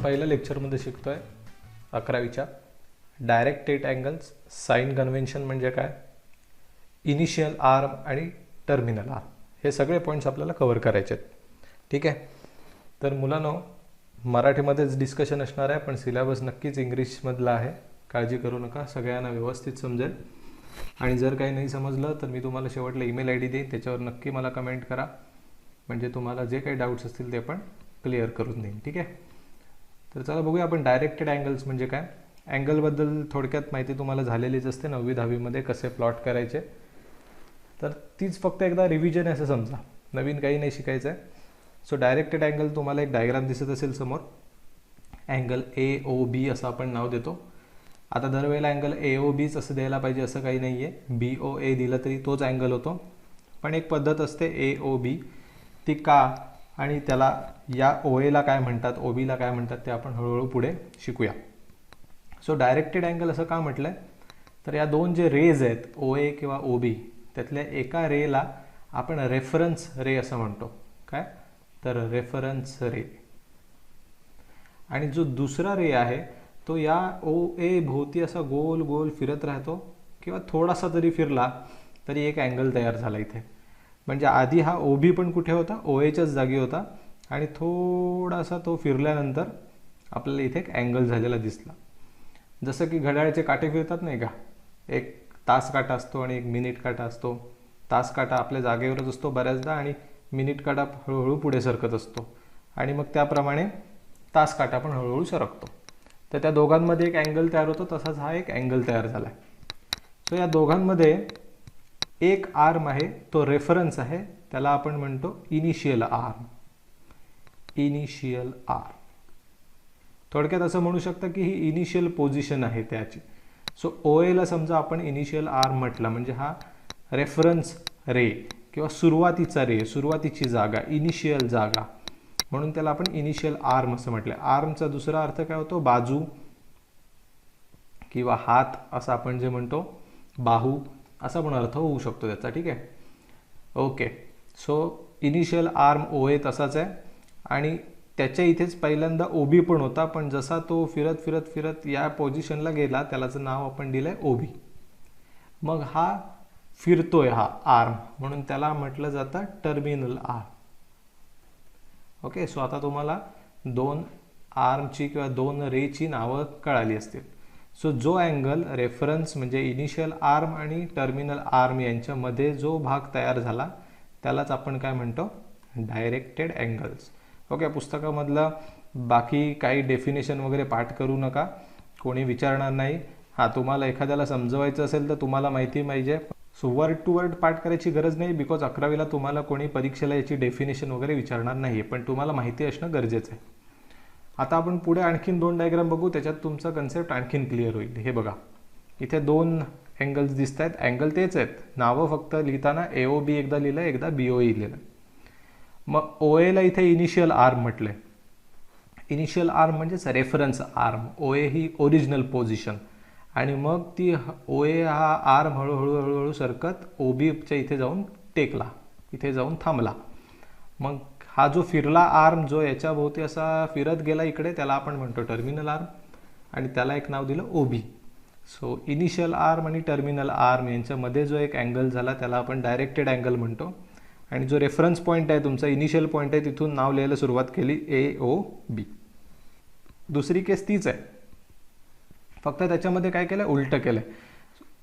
पहिल्या लेक्चरमध्ये शिकतोय 11वीच्या डायरेक्टेड अँगल्स, साइन कन्व्हेन्शन म्हणजे काय, इनिशियल आर्म आणि टर्मिनल आर्म, हे सगळे पॉईंट्स आपल्याला कव्हर करायचे आहेत. ठीक आहे. तर मुलांनो, मराठीमध्येच डिस्कशन असणार आहे, पण सिलेबस नक्कीच इंग्लिशमधला आहे. काळजी करू नका, सगळ्यांना व्यवस्थित समजेल. आणि जर काही नाही समजलं तर मी तुम्हाला शेवटला ईमेल ID देईन, त्याच्यावर नक्की मला कमेंट करा, म्हणजे तुम्हाला जे काही डाऊट्स असतील ते पण क्लिअर करून देईन. ठीक आहे. तर चला बघूया आपण डायरेक्टेड अँगल्स म्हणजे काय. अँगलबद्दल थोडक्यात माहिती तुम्हाला झालेलीच असते 9वी 10वीमध्ये कसे प्लॉट करायचे, तर तीच फक्त एकदा रिव्हिजन असं समजा, नवीन काही नाही शिकायचं आहे. सो डायरेक्टेड अँगल, तुम्हाला एक डायग्राम दिसत असेल समोर, अँगल AOB असं आपण नाव देतो. आता दरवेळेला अँगल AOBच असं द्यायला पाहिजे असं काही नाही आहे, BOA दिलं तरी तोच अँगल होतो, पण एक पद्धत असते AOB, ती का आणि त्याला या OAला काय म्हणतात, OBला काय म्हणतात ते आपण हळूहळू पुढे शिकूया. सो डायरेक्टेड अँगल असं का म्हटलं आहे, तर या दोन जे रेज आहेत OA किंवा OB, त्यातल्या एका रेला आपण रेफरन्स रे असं म्हणतो. काय, तर रेफरन्स रे. आणि जो दुसरा रे आहे तो या OA भोवती असा गोल गोल फिरत राहतो, किंवा थोडासा जरी फिरला तरी एक अँगल तयार झाला इथे. म्हणजे आधी हा OB पण कुठे होता, OAच्याच जागी होता, आणि थोडासा तो फिरल्यानंतर आपल्याला इथे एक अँगल झालेला दिसला. जसं की घड्याळाचे काटे फिरतात नाही का, एक तास काटा असतो आणि एक मिनिट काटा असतो. तास काटा आपल्या जागेवरच असतो बऱ्याचदा, आणि मिनिट काटा हळूहळू पुढे सरकत असतो, आणि मग त्याप्रमाणे तास काटा पण हळूहळू सरकतो. तर त्या दोघांमध्ये एक अँगल तयार होतो, तसाच हा एक अँगल तयार झाला आहे. सो या दोघांमध्ये एक आर्म आहे, तो रेफरन्स आहे, त्याला आपण म्हणतो इनिशियल आर्म. इनिशियल आर्म थोडक्यात असं म्हणू शकता की ही इनिशियल पोझिशन आहे त्याची. सो OAला समजा आपण इनिशियल आर्म म्हटलं, म्हणजे हा रेफरन्स रे किंवा सुरुवातीचा रे, सुरुवातीची जागा, इनिशियल जागा, म्हणून त्याला आपण इनिशियल आर्म असं म्हटलं. आर्मचा दुसरा अर्थ काय होतो, बाजू किंवा हात असं आपण जे म्हणतो, बाहू असा पण अर्थ होऊ शकतो त्याचा. ठीक आहे. Okay. So initial arm OA तसाच आहे, आणि त्याच्या इथेच पहिल्यांदा OB पण होता, पण जसा तो फिरत फिरत फिरत या पोझिशनला गेला, त्यालाचं नाव आपण दिलंय OB. मग हा फिरतोय हा आर्म, म्हणून त्याला म्हटलं जातं टर्मिनल आर्म. ओके. सो आता तुम्हाला दोन आर्मची किंवा दोन रेची नावं कळाली असतील. सो जो अँगल रेफरन्स म्हणजे इनिशियल आर्म आणि टर्मिनल आर्म यांच्यामध्ये जो भाग तयार झाला, त्यालाच आपण काय म्हणतो, डायरेक्टेड अँगल्स. ओके. पुस्तकामधलं बाकी काही डेफिनेशन वगैरे पाठ करू नका, कोणी विचारणार नाही. हां, तुम्हाला एखाद्याला समजवायचं असेल तर तुम्हाला माहिती पाहिजे. सो वर्ड टू वर्ड पाठ करायची गरज नाही, बिकॉज 11वीला तुम्हाला कोणी परीक्षेला याची डेफिनेशन वगैरे विचारणार नाही, पण तुम्हाला माहिती असणं गरजेचं आहे. आता आपण पुढे आणखीन 2 डायग्राम बघू, त्याच्यात तुमचा कन्सेप्ट आणखीन क्लिअर होईल. हे बघा, इथे 2 अँगल्स दिसत आहेत, अँगल तेच आहेत, नावं फक्त लिहिताना AOB एकदा लिहिलं, एकदा BOA लिहिलं. मग OAला इथे इनिशियल आर्म म्हटलंय. इनिशियल आर्म म्हणजेच रेफरन्स आर्म, OA ही ओरिजिनल पोझिशन, आणि मग ती OA हा आर्म हळूहळू हळूहळू सरकत OBच्या इथे जाऊन टेकला, इथे जाऊन थांबला. मग हा जो फिरला आर्म, जो याच्या भोवती असा फिरत गेला इकडे, त्याला आपण म्हणतो टर्मिनल आर्म, आणि त्याला एक नाव दिलं OB. सो इनिशियल आर्म आणि टर्मिनल आर्म यांच्यामध्ये जो एक अँगल झाला त्याला आपण डायरेक्टेड अँगल म्हणतो. आणि जो रेफरन्स पॉईंट आहे तुमचा, इनिशियल पॉईंट आहे, तिथून नाव लिहायला सुरुवात केली AOB. दुसरी केस तीच आहे, फक्त त्याच्यामध्ये काय केलं, उलटं केलं.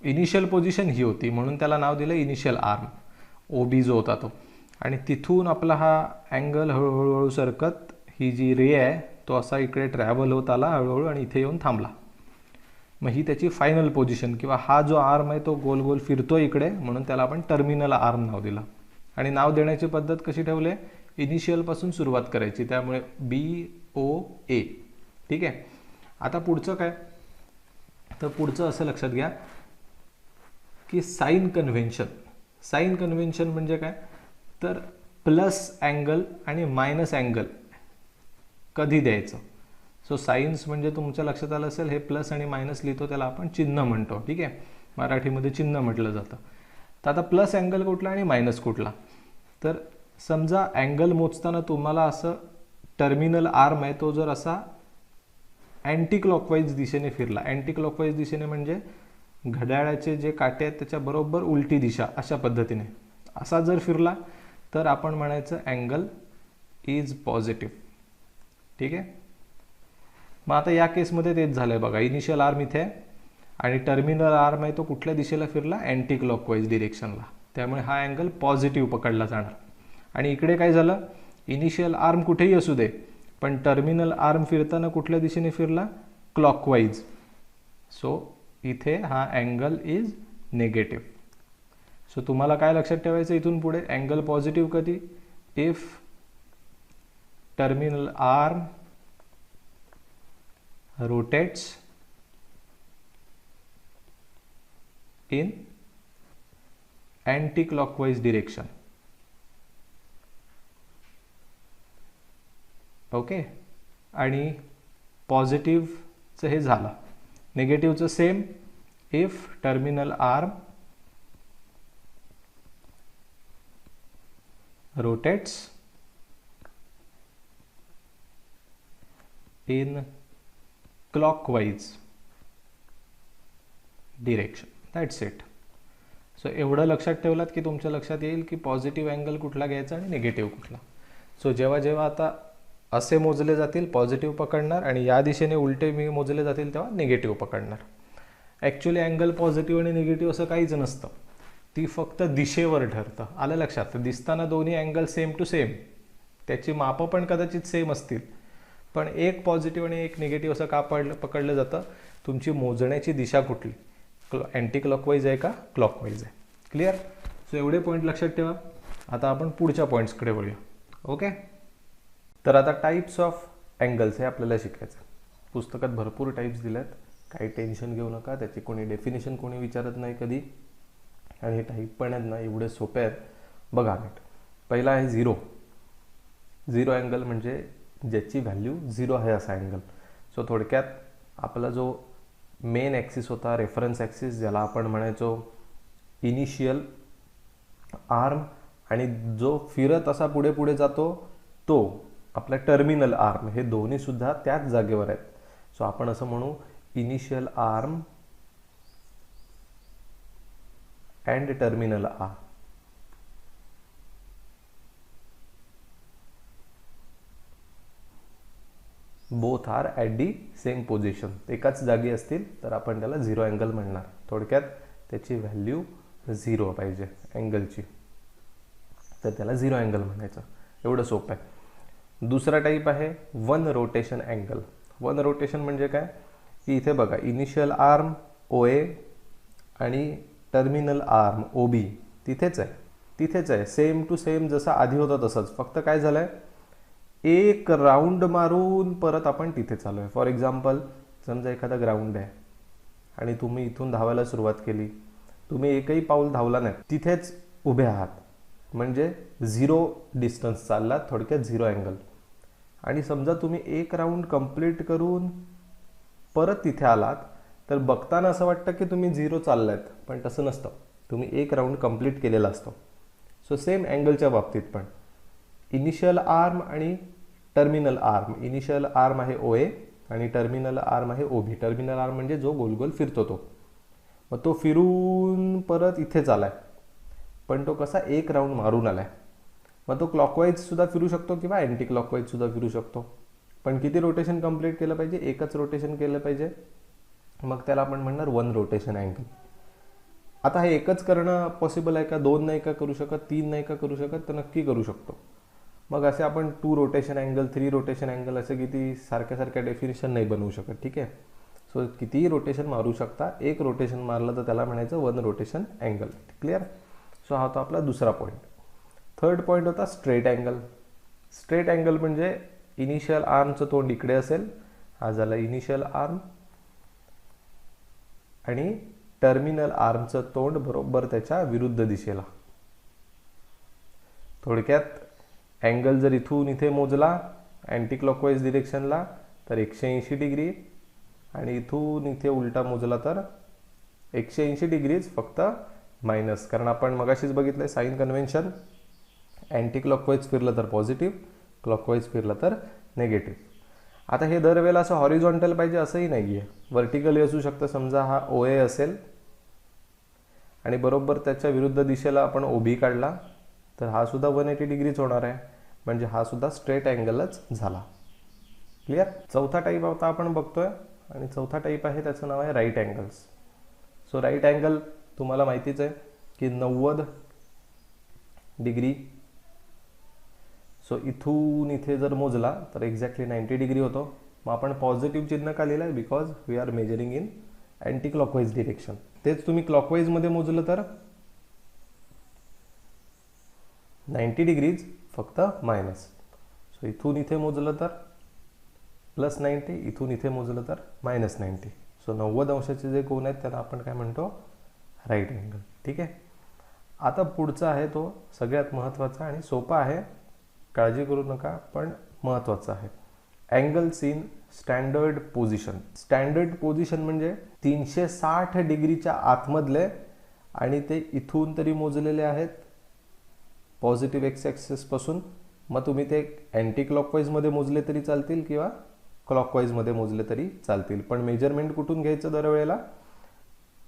इनिशियल पोझिशन ही होती, म्हणून त्याला नाव दिलं इनिशियल आर्म, OB जो होता तो, आणि तिथून आपला हा अँगल हळूहळू सरकत, ही जी रे आहे तो असा इकडे ट्रॅव्हल होत आला हळूहळू, आणि इथे येऊन थांबला. मग ही त्याची फायनल पोझिशन, किंवा हा जो आर्म आहे तो गोल गोल फिरतो इकडे, म्हणून त्याला आपण टर्मिनल आर्म नाव दिलं. आणि नाव देण्याची पद्धत कशी ठेवली, इनिशियलपासून सुरुवात करायची, त्यामुळे BOA. ठीक आहे. आता पुढचं काय, तर पुढचं असं लक्षात घ्या की साइन कन्व्हेन्शन. साइन कन्व्हेन्शन म्हणजे काय, तर प्लस अँगल आणि मायनस अँगल कधी द्यायचं. सो साइन्स म्हणजे तुमच्या लक्षात आलं असेल, हे प्लस आणि मायनस लिहितो त्याला आपण चिन्ह म्हणतो. ठीक आहे. मराठीमध्ये चिन्ह म्हटलं जातं. तर आता प्लस अँगल कुठला आणि मायनस कुठला, तर समजा अँगल मोजताना तुम्हाला असं टर्मिनल आर्म आहे तो जर असा अँटी क्लॉकवाईज दिशेने फिरला, अँटी क्लॉकवाईज दिशेने म्हणजे घड्याळाचे जे काटे आहेत त्याच्या बरोबर उलटी दिशा, अशा पद्धतीने असा जर फिरला तर आपण म्हणायचं अँगल इज पॉझिटिव्ह. ठीक आहे. मग आता या केसमध्ये तेच झालंय बघा, इनिशियल आर्म इथे आहे आणि टर्मिनल आर्म आहे तो कुठल्या दिशेला फिरला, अँटी क्लॉकवाईज डिरेक्शनला, त्यामुळे हा अँगल पॉझिटिव्ह पकडला जाणार. आणि इकडे काय झालं, इनिशियल आर्म कुठेही असू दे पण टर्मिनल आर्म फिरताना कुठल्या दिशेने फिरला, क्लॉकवाईज. सो इथे हा अँगल इज निगेटिव्ह. सो तुम्हाला काय लक्षात ठेवायचं इथून पुढे, अँगल पॉझिटिव्ह कधी, if terminal arm rotates in anti-clockwise direction. Okay. आणि पॉझिटिव्हचं हे झालं. निगेटिव्हचं same, if terminal arm rotates in clockwise direction. That's it. So एवढं लक्षात ठेवलात की तुमच्या लक्षात येईल की पॉझिटिव्ह अँगल कुठला घ्यायचा आणि निगेटिव्ह कुठला. सो जेव्हा जेव्हा आता असे मोजले जातील पॉझिटिव्ह पकडणार आणि या दिशेने उलटे मी मोजले जातील तेव्हा निगेटिव्ह पकडणार. ॲक्च्युली अँगल पॉझिटिव्ह आणि निगेटिव्ह असं काहीच नसतं, ती फक्त दिशेवर ठरतं. आलं लक्षात. दिसताना दोन्ही अँगल सेम टू सेम, त्याची मापं पण कदाचित सेम असतील, पण एक पॉझिटिव्ह आणि एक निगेटिव्ह असं का पकडलं जातं, तुमची मोजण्याची दिशा कुठली, अँटी क्लॉकवाईज आहे का क्लॉकवाईज आहे. क्लिअर. सो एवढे पॉईंट लक्षात ठेवा. आता आपण पुढच्या पॉईंट्सकडे वळूया. ओके. तर आता टाईप्स ऑफ अँगल्स हे आपल्याला शिकायचं. पुस्तकात भरपूर टाईप्स दिल्यात, काही टेन्शन घेऊ नका, त्याची कोणी डेफिनेशन कोणी विचारत नाही कधी, आणि हे टाईप पण आहेत ना एवढे सोपे आहेत. बघा नीट. पहिला आहे झिरो. झिरो अँगल म्हणजे ज्याची व्हॅल्यू झिरो आहे असा अँगल. सो थोडक्यात आपला जो मेन ॲक्सिस होता, रेफरन्स ॲक्सिस, ज्याला आपण म्हणायचो इनिशियल आर्म, आणि जो फिरत असा पुढे पुढे जातो तो आपला टर्मिनल आर्म, हे दोन्ही सुद्धा त्याच जागेवर आहेत. सो आपण असं म्हणू initial arm and terminal arm. Both are at the same position, एकाच जागी असतील तर आपण त्याला झिरो अँगल म्हणणार. थोडक्यात त्याची व्हॅल्यू झिरो पाहिजे अँगलची, तर त्याला झिरो अँगल म्हणायचं. एवढं सोपं आहे. दुसरा टाईप आहे one rotation angle. One rotation म्हणजे काय की इथे बघा, इनिशियल आर्म ओ ए आणि टर्मिनल आर्म ओ बी तिथेच आहे, सेम टू सेम जसा आधी होता तसंच. फक्त काय झालं आहे, एक राऊंड मारून परत आपण तिथे चालू आहे. फॉर एक्झाम्पल, समजा एखादा ग्राउंड आहे आणि तुम्ही इथून धावायला सुरुवात केली, तुम्ही एकही पाऊल धावला नाही, तिथेच उभे आहात, म्हणजे झिरो डिस्टन्स चाललात, थोडक्यात झिरो अँगल. आणि समजा तुम्ही एक राऊंड कंप्लीट करून परत तिथे आलात, तर बघताना असं वाटतं की तुम्ही झिरो चाललात, पण तसं नसतं, तुम्ही एक राऊंड कंप्लीट केलेला असतो. सो सेम अँगलच्या बाबतीत पण इनिशियल आर्म आणि टर्मिनल आर्म, इनिशियल आर्म आहे ओ ए आणि टर्मिनल आर्म आहे ओ बी. टर्मिनल आर्म म्हणजे जो गोल गोल फिरतो तो, मग तो फिरून परत इथेच आलाय, पण तो कसा एक राऊंड मारून आलाय. मग तो क्लॉकवाईज सुद्धा फिरू शकतो किंवा अँटी क्लॉकवाईज सुद्धा फिरू शकतो, पण किती रोटेशन कंप्लीट केलं पाहिजे, एकच रोटेशन केलं पाहिजे. मग त्याला आपण म्हणणार वन रोटेशन अँगल. आता हे एकच करणं पॉसिबल आहे का, दोन नाही का करू शकत, तीन नाही का करू शकत, तर नक्की करू शकतो. मग असे आपण two rotation angle, three rotation angle, असं किती सारख्या डेफिनेशन नाही बनवू शकत. ठीक आहे. सो कितीही रोटेशन मारू शकता, एक रोटेशन मारलं तर त्याला म्हणायचं one rotation angle. Clear. So हा होता आपला दुसरा पॉईंट. थर्ड पॉईंट होता स्ट्रेट अँगल. स्ट्रेट अँगल म्हणजे इनिशियल आर्मचं तोंड इकडे असेल, हा झाला इनिशियल आर्म, आणि टर्मिनल आर्मचं तोंड बरोबर त्याच्या विरुद्ध दिशेला. थोडक्यात अँगल जर इथून इथे मोजला अँटी क्लॉकवाईज डिरेक्शनला तर 180 डिग्री, आणि इथून इथे उलटा मोजला तर 180 डिग्रीज फक्त मायनस, कारण आपण मगाशीच बघितलंय साइन कन्व्हेन्शन, अँटी क्लॉकवाईज फिरलं तर पॉझिटिव्ह, क्लॉकवाईज फिरलं तर नेगेटिव्ह. आता हे दरवेळेला असं हॉरिझॉन्टल पाहिजे असंही नाही आहे, व्हर्टिकली असू शकतं. समजा हा OA असेल आणि बरोबर त्याच्या विरुद्ध दिशेला आपण OB काढला तर हा सुद्धा 180 डिग्रीच होणार आहे, म्हणजे हा सुद्धा स्ट्रेट अँगलच झाला. क्लिअर. चौथा टाईप आता आपण बघतोय आणि चौथा टाईप आहे त्याचं नाव आहे right angles. So right angle तुम्हाला माहितीच आहे की 90 डिग्री. सो इथून इथे जर मोजला तर एक्झॅक्टली 90 डिग्री होतो. मग आपण पॉझिटिव्ह चिन्ह का लिहिलं आहे? Because we are measuring in anticlockwise direction. तेच तुम्ही क्लॉकवाईजमध्ये मोजलं तर 90 डिग्रीज फक्त मायनस. सो इथून इथे मोजलं तर +90, इथून इथे मोजलं तर -90. सो 90 अंशाचे जे कोन आहेत त्यांना आपण काय म्हणतो? Right angle. ठीक आहे. आता पुढचा आहे तो सगळ्यात महत्त्वाचा आणि सोपा आहे, काळजी करू नका, पण महत्त्वाचा आहे. Angles in standard position. Standard position म्हणजे 360 डिग्रीच्या आतमधले आणि ते इथून तरी मोजलेले आहेत पॉझिटिव्ह एक्स ॲक्सिस पासून. मग तुम्ही ते अँटी क्लॉकवाईजमध्ये मोजले तरी चालतील किंवा क्लॉकवाईजमध्ये मोजले तरी चालतील, पण मेजरमेंट कुठून घ्यायचं दरवेळेला?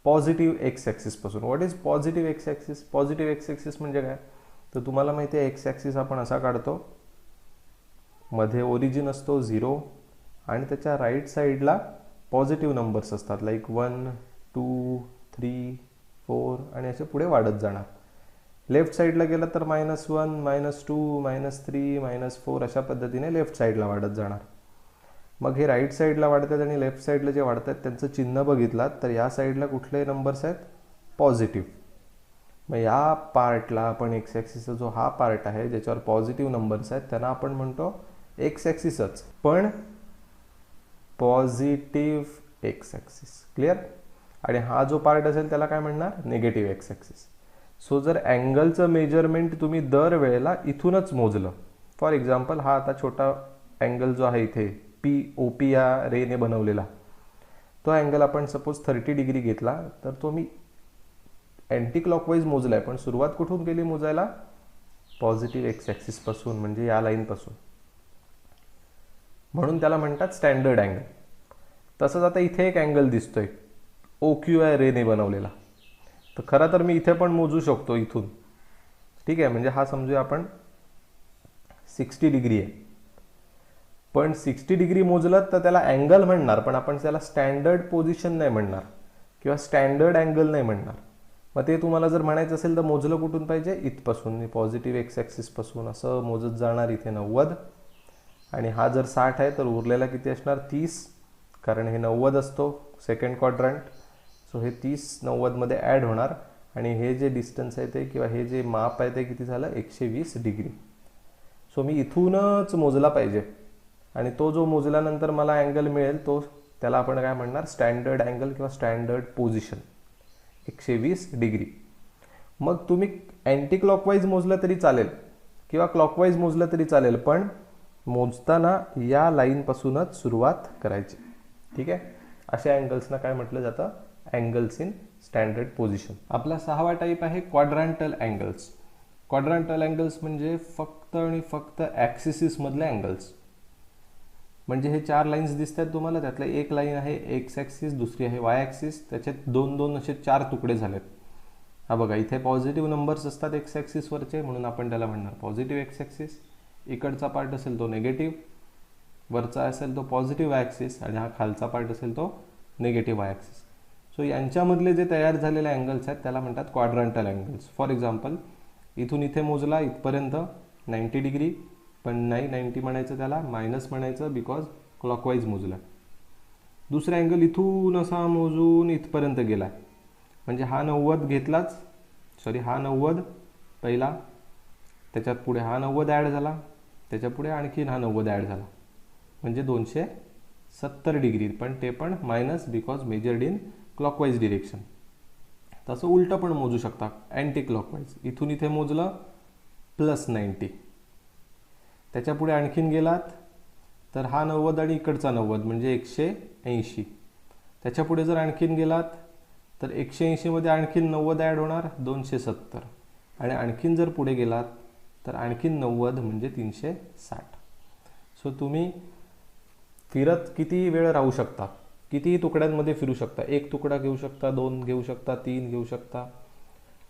पॉझिटिव्ह एक्स ॲक्सिस पासून. What is positive x axis? Positive x axis म्हणजे काय? तर तुम्हाला माहिती आहे एक्स ॲक्सिस आपण असा काढतो, मध्ये ओरिजिन असतो 0 आणि त्याच्या राईट साईडला पॉझिटिव्ह नंबर्स असतात, लाईक 1 2 3 4 आणि असे पुढे वाढत जाणार. लेफ्ट साईडला गेला तर -1 -2 -3 -4 अशा पद्धतीने लेफ्ट साईडला वाढत जाणार. मग हे राईट साईडला वाढतात आणि लेफ्ट साईडला जे वाढतात त्यांचं चिन्ह बघितलात तर या साईडला कुठले नंबर्स आहेत? पॉझिटिव्ह. मग या पार्टला आपण एक्स ॲक्सिसचा जो हा पार्ट आहे ज्याच्यावर पॉझिटिव्ह नंबर्स आहेत त्यांना आपण म्हणतो एक्स ॲक्सिसच, पण पॉझिटिव्ह एक्स ॲक्सिस. क्लिअर. आणि हा जो पार्ट असेल त्याला काय म्हणणार? Negative x axis. सो जर अँगलचं मेजरमेंट तुम्ही दरवेळेला इथूनच मोजलं, फॉर एक्झाम्पल हा आता छोटा अँगल जो आहे इथे POP या रेने बनवलेला, तो अँगल आपण सपोज 30 डिग्री घेतला तर तो मी अँटी क्लॉकवाईज मोजला आहे, पण सुरुवात कुठून केली मोजायला? पॉझिटिव्ह एक्स ॲक्सिस पासून, म्हणजे या लाईनपासून. म्हणून त्याला म्हणतात स्टँडर्ड अँगल. तसंच आता इथे एक अँगल दिसतोय OQI रेने बनवलेला, तर खरं तर मी इथे पण मोजू शकतो इथून. ठीक आहे, म्हणजे हा समजूया आपण 60 डिग्री आहे, पण 60 डिग्री मोजलं तर त्याला अँगल म्हणणार, पण आपण त्याला स्टँडर्ड पोझिशन नाही म्हणणार किंवा स्टँडर्ड अँगल नाही म्हणणार. मग ते तुम्हाला जर म्हणायचं असेल तर मोजलं कुठून पाहिजे? इथपासून, पॉझिटिव्ह एक्स ॲक्सिसपासून असं मोजत जाणार. इथे 90 आणि हा जर 60 आहे तर उरलेला किती असणार? 30, कारण हे 90 असतो सेकंड क्वाड्रंट. सो हे 30 90मध्ये ॲड होणार आणि हे जे डिस्टन्स आहे ते किंवा हे जे माप आहे ते किती झालं? 120 डिग्री. सो मी इथूनच मोजला पाहिजे आणि तो जो मोजल्यानंतर मला अँगल मिळेल तो त्याला आपण काय म्हणणार? स्टँडर्ड अँगल किंवा स्टँडर्ड पोझिशन 120 डिग्री. मग तुम्ही अँटी क्लॉकवाईज मोजलं तरी चालेल किंवा क्लॉकवाईज मोजलं तरी चालेल, पण मोजताना या लाईनपासूनच सुरुवात करायची. ठीक आहे. अशा अँगल्सना काय म्हटलं जातं? Angles in standard position. आपला 6वा टाईप आहे क्वाड्रँटल अँगल्स. क्वाड्रँटल अँगल्स म्हणजे फक्त आणि फक्त ॲक्सिसमधले अँगल्स. म्हणजे हे 4 लाईन्स दिसत आहेत तुम्हाला, त्यातलं एक लाईन आहे एक्स ॲक्सिस, दुसरी आहे वाय ॲक्सिस, त्याच्यात 2-2 असे 4 तुकडे झालेत. हा बघा, इथे पॉझिटिव्ह नंबर्स असतात एक्स ॲक्सिसवरचे, म्हणून आपण त्याला म्हणणार पॉझिटिव्ह एक्स ॲक्सिस. इकडचा पार्ट असेल तो निगेटिव्ह, वरचा असेल तो पॉझिटिव्ह वाय ॲक्सिस आणि हा खालचा पार्ट असेल तो निगेटिव्ह वाय ॲक्सिस. सो यांच्यामधले जे तयार झालेले अँगल्स आहेत त्याला म्हणतात क्वाड्रँटल अँगल्स. फॉर एक्झाम्पल इथून इथे मोजला इथपर्यंत 90 डिग्री, पण नाही 90 म्हणायचं त्याला, मायनस म्हणायचं बिकॉज क्लॉकवाईज मोजला. दुसरा अँगल इथून असा मोजून इथपर्यंत गेला, म्हणजे हा 90 घेतलाच, हा 90 पहिला, त्याच्यात पुढे हा 90 ॲड झाला, त्याच्या पुढे आणखीन हा 90 ॲड झाला, म्हणजे 270 डिग्री, पण ते पण minus because measured in clockwise direction. तसं उलटं पण मोजू शकता अँटी क्लॉकवाईज. इथून इथे मोजलं +90, त्याच्या पुढे आणखीन गेलात तर हा 90 आणि इकडचा 90 म्हणजे 180. त्याच्या पुढे जर आणखीन गेलात तर 180 मध्ये आणखीन 90 ॲड होणार 270, आणि आणखीन जर पुढे गेलात तर आणखीन 90 म्हणजे 360. सो तुम्ही फिरत किती वेळ राहू शकता, कितीही तुकड्यांमध्ये फिरू शकता, एक तुकडा घेऊ शकता, 2 घेऊ शकता, 3 घेऊ शकता.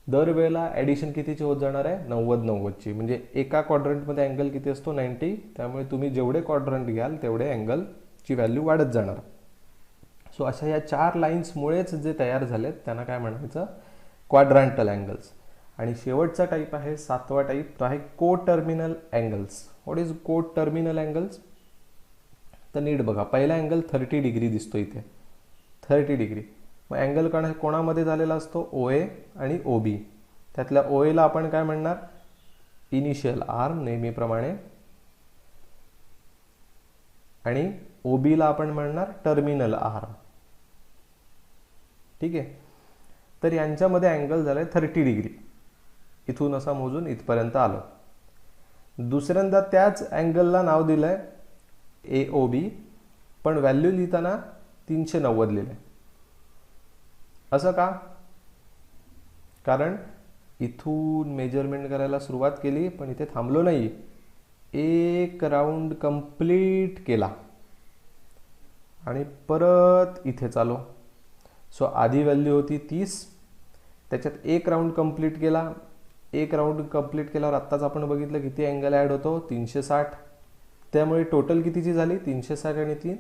दरवेळेला ॲडिशन कितीची होत जाणार आहे, 90-90ची. म्हणजे एका क्वाड्रंटमध्ये अँगल किती असतो, 90. त्यामुळे तुम्ही जेवढे क्वाड्रंट घ्याल तेवढे अँगलची व्हॅल्यू वाढत जाणार. सो अशा या 4 लाईन्समुळेच जे तयार झालेत त्यांना काय म्हणायचं, क्वाड्रांटल अँगल्स. आणि शेवटचा टाईप आहे 7वा टाईप, तो आहे को टर्मिनल अँगल्स. व्हॉट इज को टर्मिनल अँगल्स? तर नीट बघा, पहिला अँगल 30 डिग्री दिसतो इथे, 30 डिग्री. मग अँगल कोणामध्ये झालेला असतो, ओ ए आणि ओ बी. त्यातल्या ओ एला आपण काय म्हणणार, इनिशियल आर्म नेहमीप्रमाणे, आणि ओ बीला आपण म्हणणार टर्मिनल आर्म. ठीक आहे. तर यांच्यामध्ये अँगल झालाय 30 डिग्री. इथून असा मोजून इथपर्यंत आलो. दुसऱ्यांदा त्याच अँगलला नाव दिलंय ए ओ बी, पण व्हॅल्यू लिहिताना 390 लिहिलंय. असं का? कारण इथून मेजरमेंट करायला सुरुवात केली, पण इथे थांबलो नाही, एक राऊंड कंप्लीट केला आणि परत इथे चालो. सो आधी व्हॅल्यू होती 30, त्याच्यात एक राऊंड कंप्लीट केला. एक राऊंड कंप्लीट केल्यावर आत्ताच आपण बघितलं किती अँगल ॲड होतो, 360. त्यामुळे टोटल कितीची झाली, 360 आणि 3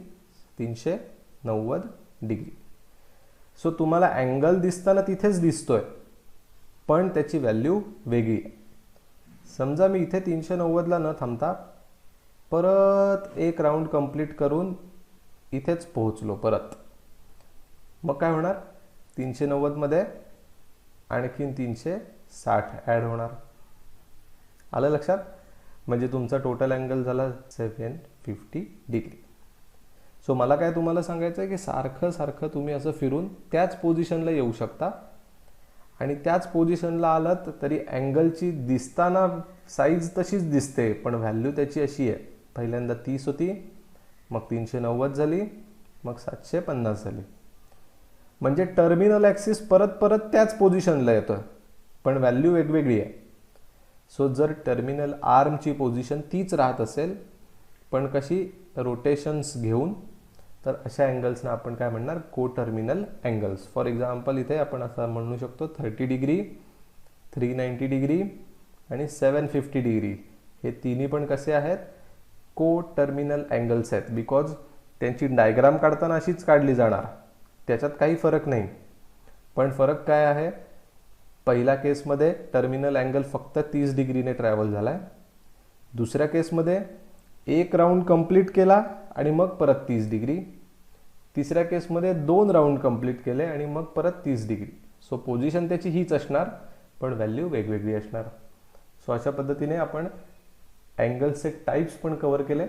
390 डिग्री. सो तुम्हाला अँगल दिसताना तिथेच दिसतोय, पण त्याची व्हॅल्यू वेगळी आहे. समजा मी इथे 390ला न थांबता परत एक राऊंड कंप्लीट करून इथेच पोहोचलो परत, मग काय होणार, 390 मध्ये आणखीन 360 ॲड होणार. आलं लक्षात? म्हणजे तुमचा टोटल अँगल झाला 750 डिग्री. सो मला काय तुम्हाला सांगायचं आहे की सारखं सारखं तुम्ही असं फिरून त्याच पोझिशनला येऊ शकता, आणि त्याच पोझिशनला आलात तरी अँगलची दिसताना साईज तशीच दिसते, पण व्हॅल्यू त्याची अशी आहे, पहिल्यांदा 30 होती, मग 390 झाली, मग 750 झाली. म्हणजे टर्मिनल ॲक्सिस परत परत त्याच पोझिशनला येतं, पण व्हॅल्यू वेगवेगळी आहे. सो जर टर्मिनल आर्मची पोझिशन तीच राहत असेल, पण कशी रोटेशन्स घेऊन, तर अशा अँगल्सना आपण काय म्हणणार, को टर्मिनल अँगल्स. फॉर एक्झाम्पल इथे आपण असं म्हणू शकतो 30 डिग्री, 390 डिग्री आणि 750 डिग्री. हे तिन्ही पण कसे आहेत, को टर्मिनल अँगल्स आहेत, बिकॉज त्यांची डायग्राम काढताना अशीच काढली जाणार, त्याच्यात काही फरक नाही. पण फरक काय आहे, पहिल्या केसमध्ये टर्मिनल अँगल फक्त 30 डिग्रीने ट्रॅव्हल झालाय. दुसऱ्या केसमध्ये एक राऊंड कंप्लीट केला आणि मग परत 30 डिग्री. तिसऱ्या केसमध्ये 2 राऊंड कंप्लीट केले आणि मग परत 30 डिग्री. सो पोझिशन त्याची हीच असणार, पण व्हॅल्यू वेगवेगळी असणार. सो अशा पद्धतीने आपण अँगल्सचे टाईप्स पण कव्हर केले.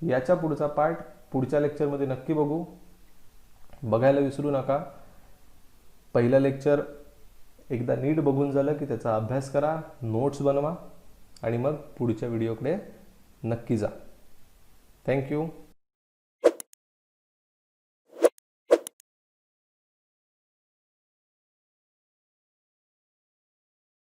याच्या पुढचा पार्ट पुढच्या लेक्चरमध्ये नक्की बघू, बघायला विसरू नका. पहिलं लेक्चर एकदा नीट बघून झालं की त्याचा अभ्यास करा, नोट्स बनवा आणि मग पुढच्या व्हिडिओकडे नक्की जा. थँक्यू.